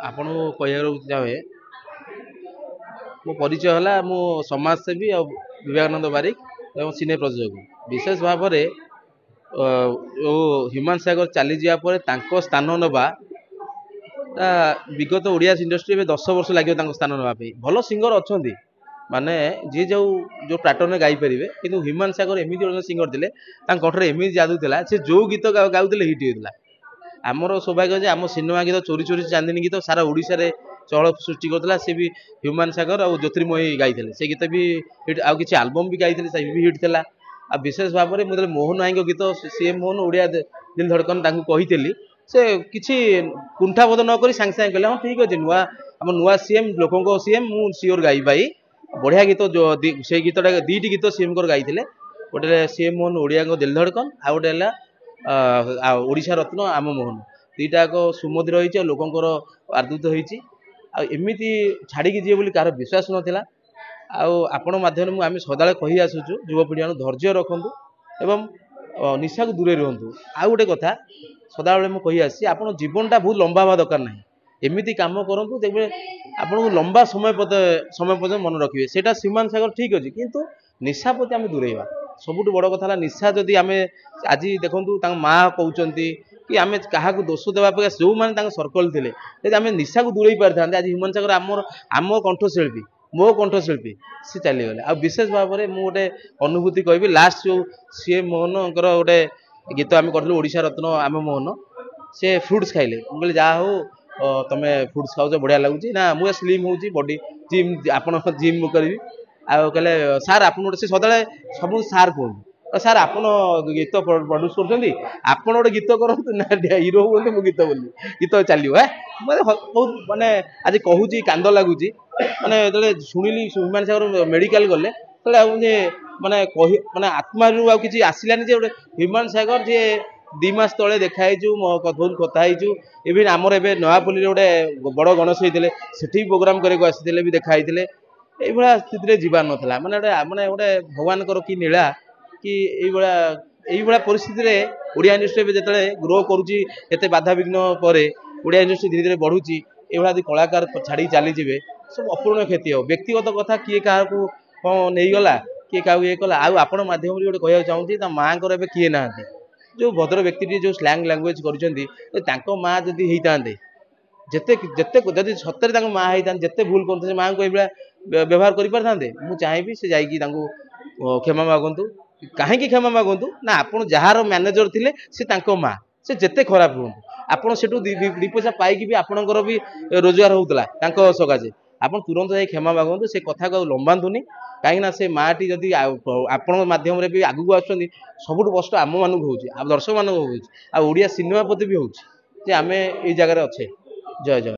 आपण कहू चाहे मो परिचय है मो समाजसेवी और विवेकानंद बारिक और सिने प्रयोजक विशेष भाव में ह्यूमान सागर चली जापर स्थान नवा विगत ओडिया इंडस्ट्री में 10 वर्ष लगे स्थान नापी भल सिंगर अच्छा माने जी जो जो पैटर्न में गाई पारे कि ह्यूमान सागर एमती सिंगर थे कंठर एमती जादू था से जो गीत गाँव हिट होता आमर सौभाग्य जे आम सिनेमा गीत चोरी चोरी चांदनी गीत सारा ओडिशा रे चहल सृष्टि करता सी भी ह्यूमान सागर और ज्योतिर्मयी गाई से गीत भी हिट आउ किसी आलबम भी गाई से भी हिट था आ विशेष भाव में मुझे मोहन नाई गीत सीएम मोहन ओडिया दिल धड़कन कही से किसी कुंठाबोध नक सागे सागे कहले हाँ ठीक अच्छे नुआ आम नुआ सीएम लोकों सीएम मु सियोर गाई पाई बढ़िया गीत जो से गीतटा दीटी गीत सीएम गाई गोटे सीएम मोहन ओडिया दिल धड़कन आ गोटे ओडिशा रत्न आम मोहन दीटाक सुमधुर होती लोकंर आदृत होती आमती छाड़ी जी बोली कार विश्वास नाला आपण माध्यम आम सदा कही आसुचु युवपीढ़ी धैर्य रखु एवं निशा को दूरे रुहतु आउ गोटे कथा सदा मुझे कही आसी आप जीवनटा बहुत लंबा हवा दरकार ना एमती कम करूँ तेज आपको लंबा समय पर्यटन मन रखिए सेटा ह्यूमान सागर ठीक अच्छे किंतु निशा प्रति आम दूरेवा सबुठ बड़ कथा निशा जदि आम आज देखूँ माँ कहते कि आम क्या दोष देवा जो मैंने सर्कल थे आम निशा को दूरे पारि था आज ह्यूमान सागर आम कंठशिल्पी मो कंठशिल्पी सी चलीगले आ विशेष भाव में मुझे अनुभूति कहबी लास्ट जो सीएम मोहन गोटे गीत आम करूँ ओडिशा रत्न आम मोहन से फ्रुट्स खाइले मुझे जहाँ हो तुम फ्रुट्स खाऊ बढ़िया लगुच ना मुझे स्लिम हो बॉडी जिम आप जिम करी कहले सार आप सदा सब सार कहूँ सार आप गीत प्रड्यूस कर गोटे गीत करूँ ना हिरो हूँ मु गीत बोली गीत चलो है मतलब बहुत मानने आज कहूँ कांद लगुच माने जो शुणिली ह्यूमान सागर मेडिकल गले मुझे माने कही माने आत्मा रू कि आसलानी गोटे ह्यूमान सागर जी 2 मास तले देखाई बहुत कथा इवन आमर ए नयापल्ली गोटे बड़ गणेश होते से प्रोग्राम करते भी देखाई ये स्थिति जीवार नाला माने माने गोटे भगवान कि नीला कि ये परिस्थिति ओडिया इंडस्ट्री जो ग्रो करुँचे बाधा विघ्न पर ओडिया इंडस्ट्री धीरे धीरे बढ़ुची ये कलाकार छाड़ी चलीजे सब अपूर्ण क्षति हो व्यक्तिगत कथा किए क्या कौन नहीं गला किए क्या ये कला आपण माध्यम गोटे कह चाहूँगी माँ को किए ना जो भद्र व्यक्ति जो स्लैंग लैंग्वेज कर माँ जदि होता जिते जिते जदि सतरे माँ होता जिते भूल करते माँ को ये व्यवहार करें मुझे चाहिए से जाकि क्षमा मागतु कहीं क्षमा मागतु ना आप जार मैनेजर थे सी माँ से जिते खराब हूँ आपड़ से 2 पैसा पाई भी आपणकर भी रोजगार होता सकाशे आप तुरंत जाए क्षमा मागतु से कथा को लंबातुनि कहीं से माटी जदि आपण माध्यम भी आगू आसुँच सबुठ कष्ट आम मानक हो दर्शक मानक हो सिनेमा प्रति भी हो आम ये जगह अच्छे जय जय।